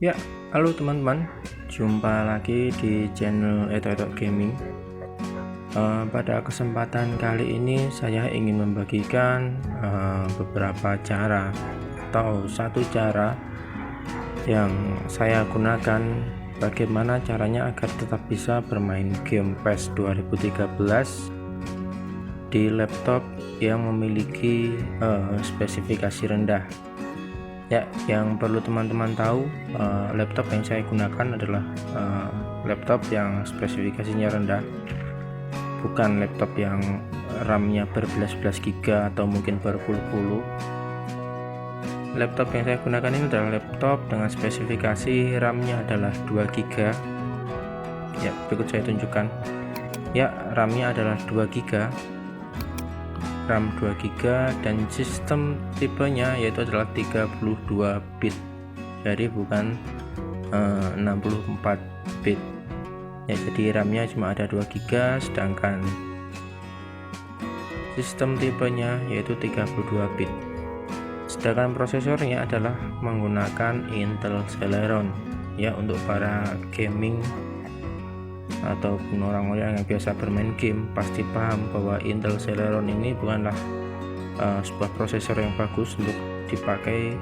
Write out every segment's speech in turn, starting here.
Ya, halo teman-teman, jumpa lagi di channel Eto Gaming. Pada kesempatan kali ini saya ingin membagikan beberapa cara atau satu cara yang saya gunakan, bagaimana caranya agar tetap bisa bermain game PES 2013 di laptop yang memiliki spesifikasi rendah. Ya, yang perlu teman-teman tahu, laptop yang saya gunakan adalah laptop yang spesifikasinya rendah, bukan laptop yang RAM-nya berbelas-belas giga atau mungkin berpuluh-puluh. Laptop yang saya gunakan ini adalah laptop dengan spesifikasi RAM-nya adalah 2 giga. Ya, berikut saya tunjukkan. Ya, RAM-nya adalah 2 giga, RAM 2 GB, dan sistem tipenya yaitu adalah 32 bit, jadi bukan 64 bit ya. Jadi RAM-nya cuma ada 2 GB, sedangkan sistem tipenya yaitu 32 bit. Sedangkan prosesornya adalah menggunakan Intel Celeron ya. Untuk para gaming ataupun orang-orang yang biasa bermain game pasti paham bahwa Intel Celeron ini bukanlah sebuah prosesor yang bagus untuk dipakai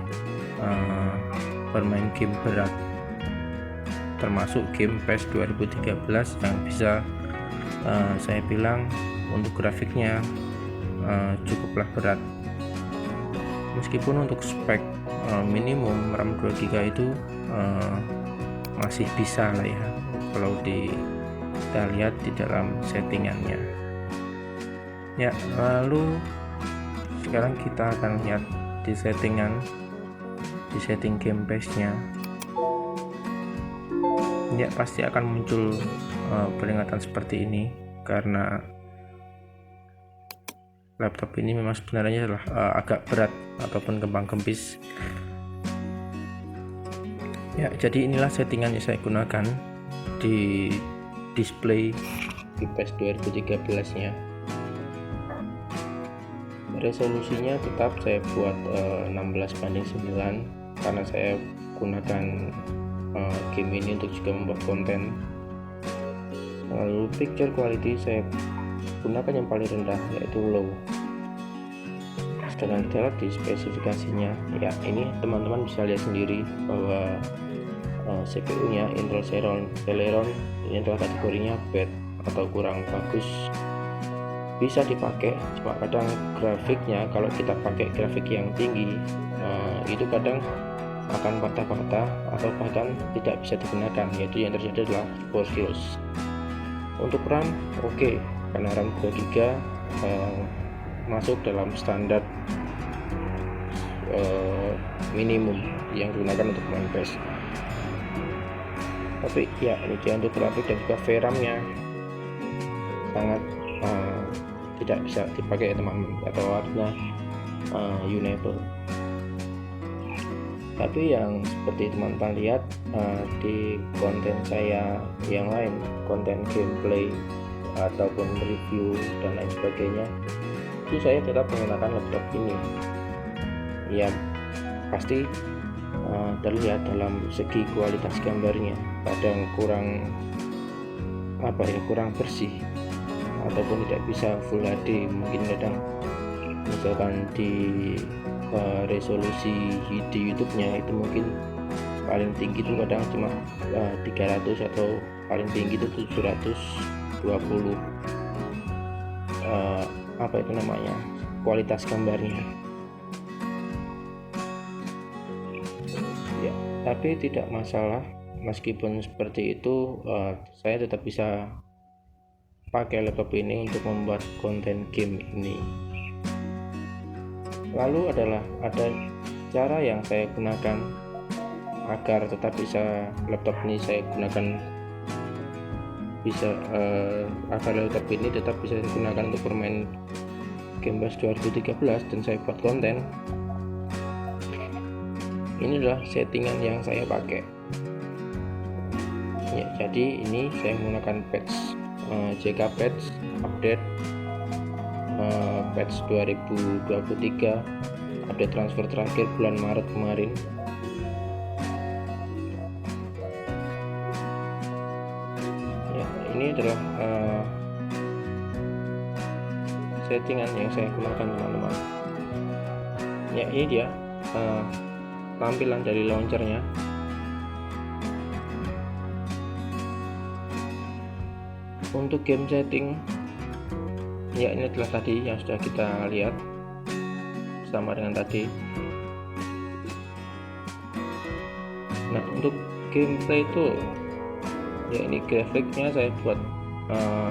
bermain game berat, termasuk game PES 2013 yang bisa saya bilang untuk grafiknya cukuplah berat. Meskipun untuk spek minimum RAM 2 GB itu masih bisa lah ya, kalau kita lihat di dalam settingannya ya. Lalu sekarang kita akan lihat di setting game PES nya ya. Pasti akan muncul peringatan seperti ini karena laptop ini memang sebenarnya adalah agak berat ataupun kembang kempis ya. Jadi inilah settingan yang saya gunakan di display di PES 2013 nya. Resolusinya tetap saya buat 16:9 karena saya gunakan game ini untuk juga membuat konten. Lalu picture quality saya gunakan yang paling rendah yaitu low. Sedangkan kita lihat di spesifikasinya ya, ini teman-teman bisa lihat sendiri bahwa CPU nya Intel Celeron ini adalah kategorinya bad atau kurang bagus, bisa dipakai. Cuma kadang grafiknya, kalau kita pakai grafik yang tinggi itu kadang akan patah-patah atau bahkan tidak bisa digunakan, yaitu yang terjadi adalah BIOS. Untuk RAM oke, karena RAM 2 GB masuk dalam standar minimum yang digunakan untuk main PES. Tapi ya, ini dia untuk grafik dan juga VRAM nya sangat tidak bisa dipakai ya teman-teman, atau artinya unable. Tapi yang seperti teman-teman lihat di konten saya yang lain, konten gameplay ataupun review dan lain sebagainya, itu saya tetap menggunakan laptop ini ya. Pasti terlihat dalam segi kualitas gambarnya kadang kurang kurang bersih ataupun tidak bisa full HD. Mungkin kadang misalkan di resolusi di YouTube-nya itu mungkin paling tinggi itu kadang cuma 300 atau paling tinggi itu 720 kualitas gambarnya ya. Tapi tidak masalah, meskipun seperti itu saya tetap bisa pakai laptop ini untuk membuat konten game ini. Lalu ada cara yang saya gunakan agar tetap bisa laptop ini saya gunakan agar laptop ini tetap bisa digunakan untuk bermain game PES 2013 dan saya buat konten. Ini adalah settingan yang saya pakai ya. Jadi ini saya menggunakan patch JK patch update patch 2023, update transfer terakhir bulan Maret kemarin ini adalah settingan yang saya gunakan teman-teman. Ya, ini dia tampilan dari launchernya. Untuk game setting, ya ini adalah tadi yang sudah kita lihat, sama dengan tadi. Nah, untuk gameplay itu, ya ini grafiknya saya buat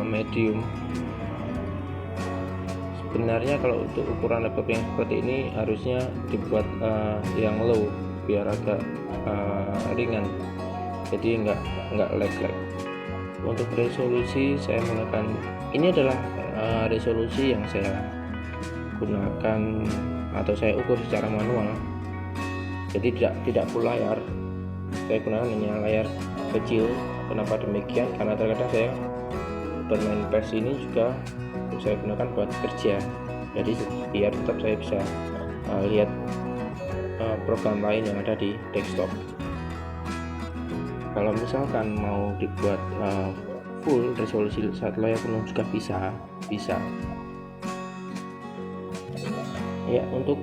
medium. Sebenarnya kalau untuk ukuran laptop yang seperti ini harusnya dibuat yang low biar agak ringan, jadi nggak lag. Untuk resolusi saya menggunakan, ini adalah resolusi yang saya gunakan atau saya ukur secara manual, jadi tidak full layar. Saya gunakan hanya layar kecil. Kenapa demikian? Karena terkadang saya bermain PES ini juga saya gunakan buat kerja, jadi biar tetap saya bisa lihat program lain yang ada di desktop. Kalau misalkan mau dibuat full resolusi saat layar penuh juga bisa. Ya, untuk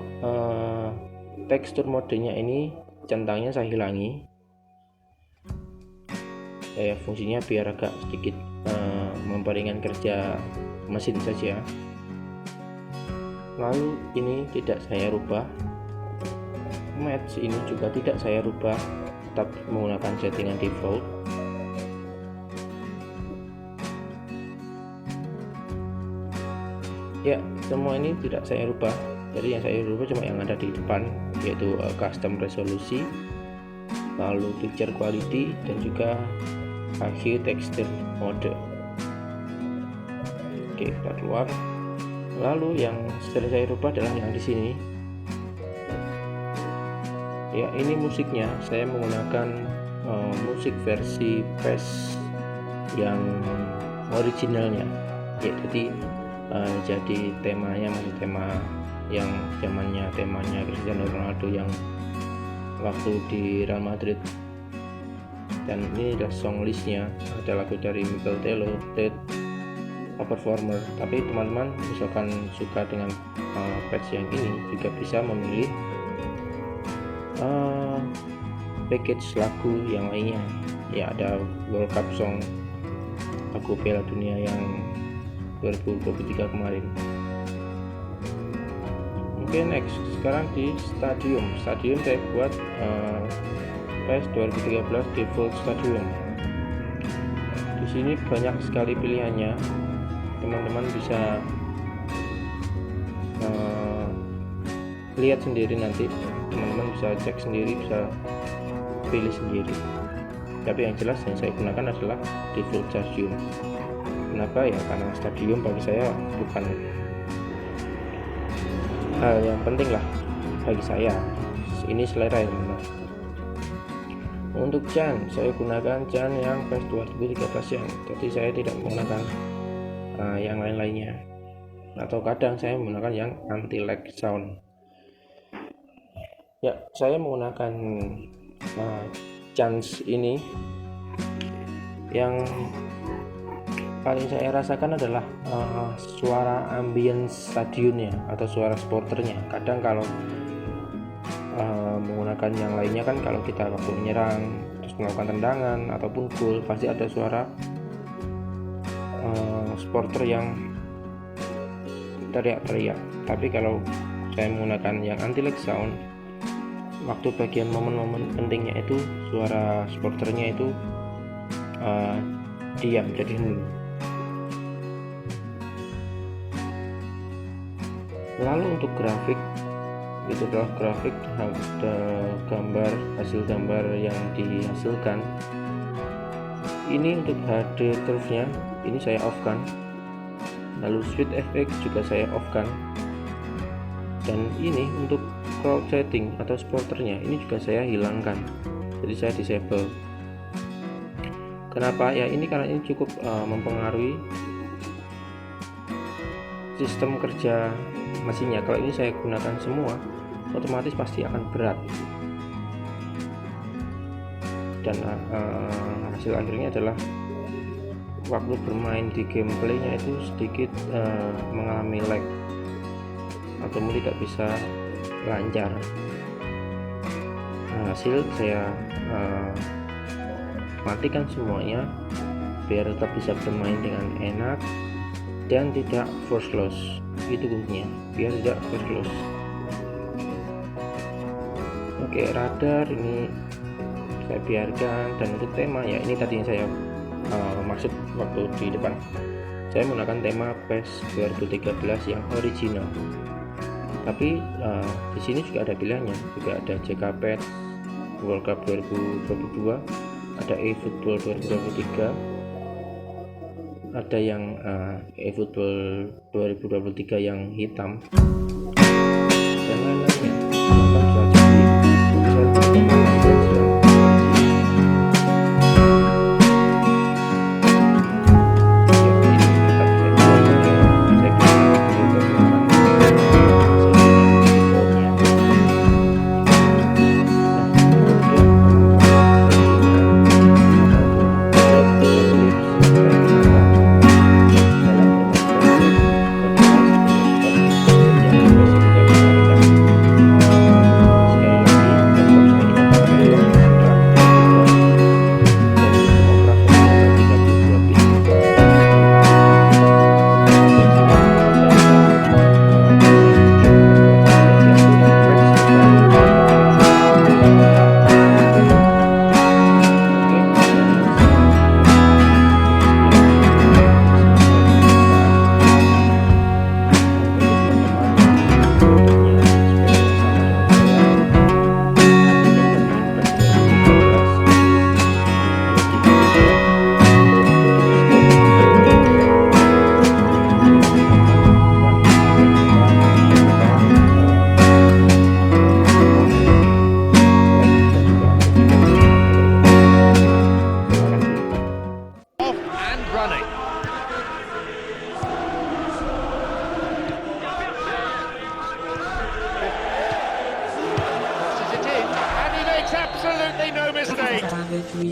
tekstur modenya ini centangnya saya hilangi. Fungsinya biar agak sedikit memperingan kerja mesin saja. Lalu ini tidak saya rubah, match ini juga tidak saya rubah, tetap menggunakan settingan default. Ya, semua ini tidak saya rubah, jadi yang saya rubah cuma yang ada di depan, yaitu custom resolusi, lalu picture quality, dan juga hue texture mode. Oke, kita keluar. Lalu yang sudah saya rubah adalah yang di sini. Ya, ini musiknya saya menggunakan musik versi PES yang originalnya. Ya, jadi temanya masih tema yang zamannya temanya Cristiano Ronaldo yang waktu di Real Madrid. Dan ini adalah song listnya, ada lagu dari Michael Tello, Dead Performer. Tapi teman-teman misalkan suka dengan patch yang ini juga bisa memilih package lagu yang lainnya. Ya, ada World Cup Song, lagu Piala Dunia yang 2023 kemarin. Oke, next, sekarang di Stadium saya buat PES 2013 default Stadium. Di sini banyak sekali pilihannya, teman-teman bisa lihat sendiri nanti, teman-teman bisa cek sendiri, bisa pilih sendiri. Tapi yang jelas yang saya gunakan adalah default Stadium. Kenapa? Ya karena Stadium bagi saya bukan hal yang penting lah bagi saya, ini selera ya teman-teman. Untuk CHAN saya gunakan CHAN yang PES 2013 yang, jadi saya tidak menggunakan yang lain-lainnya, atau kadang saya menggunakan yang anti lag sound. Ya, saya menggunakan CHAN ini. Yang paling saya rasakan adalah suara ambience stadionnya atau suara supporternya. Kadang kalau menggunakan yang lainnya kan, kalau kita waktu menyerang terus melakukan tendangan ataupun gol pasti ada suara supporter yang teriak-teriak. Tapi kalau saya menggunakan yang anti lag sound, waktu bagian momen-momen pentingnya itu suara supporternya itu diam, jadi hening. Lalu untuk grafik, itu adalah grafik gambar, hasil gambar yang dihasilkan. Ini untuk HD curve-nya ini saya off kan, lalu Sweet FX juga saya off kan, dan ini untuk crowd setting atau supporternya ini juga saya hilangkan, jadi saya disable. Kenapa? Ya ini karena ini cukup mempengaruhi sistem kerja mesinnya. Kalau ini saya gunakan semua, otomatis pasti akan berat, dan hasil akhirnya adalah waktu bermain di gameplaynya itu sedikit mengalami lag atau tidak bisa lancar. Hasil saya matikan semuanya biar tetap bisa bermain dengan enak dan tidak force loss. Itu kuncinya, biar tidak force loss. Oke, radar ini saya biarkan, dan untuk tema ya ini tadi yang saya maksud waktu di depan, saya menggunakan tema PES 2013 yang original. Tapi di sini juga ada pilihannya, juga ada JKPET World Cup 2022, ada eFootball 2023, ada yang eFootball 2023 yang hitam dan lain-lainnya. Absolutely no mistake. 1-0.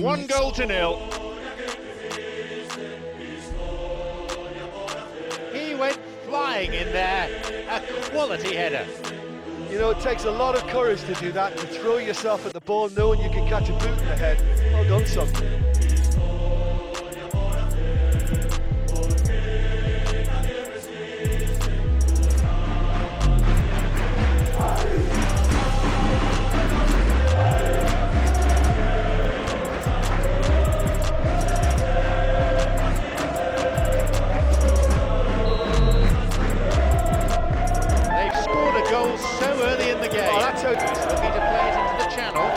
He went flying in there. A quality header. You know, it takes a lot of courage to do that, to throw yourself at the ball knowing you can catch a boot in the head. Well done, son. So early in the game. Oh, that's okay. He's looking to play it into the channel.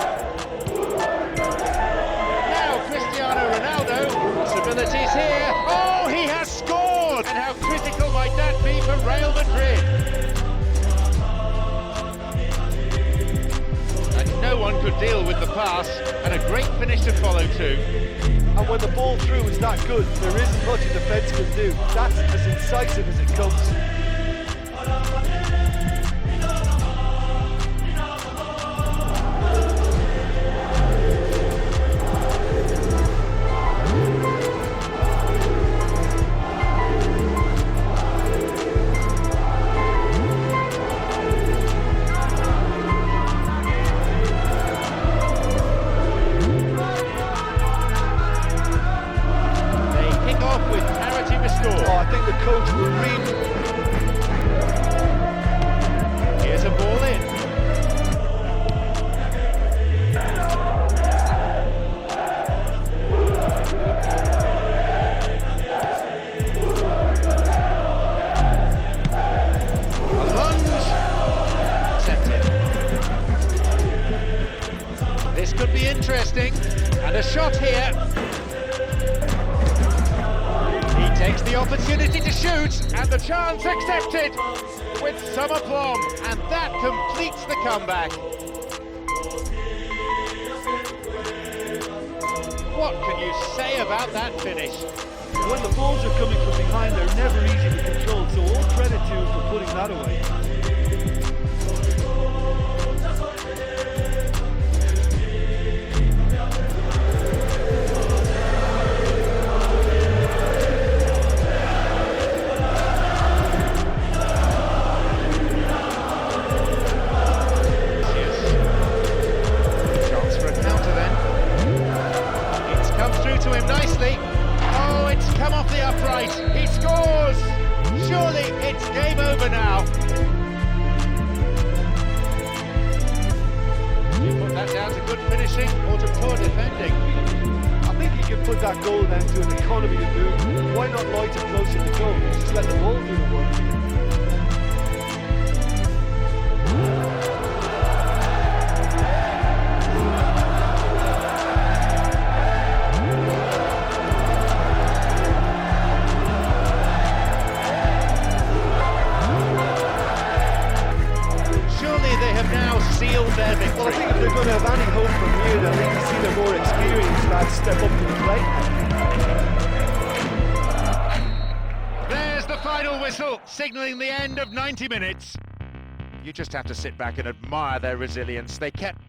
Now Cristiano Ronaldo. Possibilities here. Oh, he has scored! And how critical might that be for Real Madrid? And no one could deal with the pass, and a great finish to follow too. And when the ball through is that good, there isn't much a defence can do. That's as incisive as it comes. I think the coach will read. Here's a ball in. A lunge. Accepted. This could be interesting. And a shot here. Takes the opportunity to shoot, and the chance accepted with some aplomb, and that completes the comeback. What can you say about that finish? When the balls are coming from behind, they're never easy to control, so all credit to you for putting that away. right, he scores! Surely it's game over now. You put that down to good finishing or to poor defending? I think you can put that goal down to an economy of movement. Why not loiter closer to goal? Just let the ball do the work. Sealed their victory. Well, I think if they're going to have any hope from here, they'll need to see their more experienced lads step up to the plate. There's the final whistle, signalling the end of 90 minutes. You just have to sit back and admire their resilience. They kept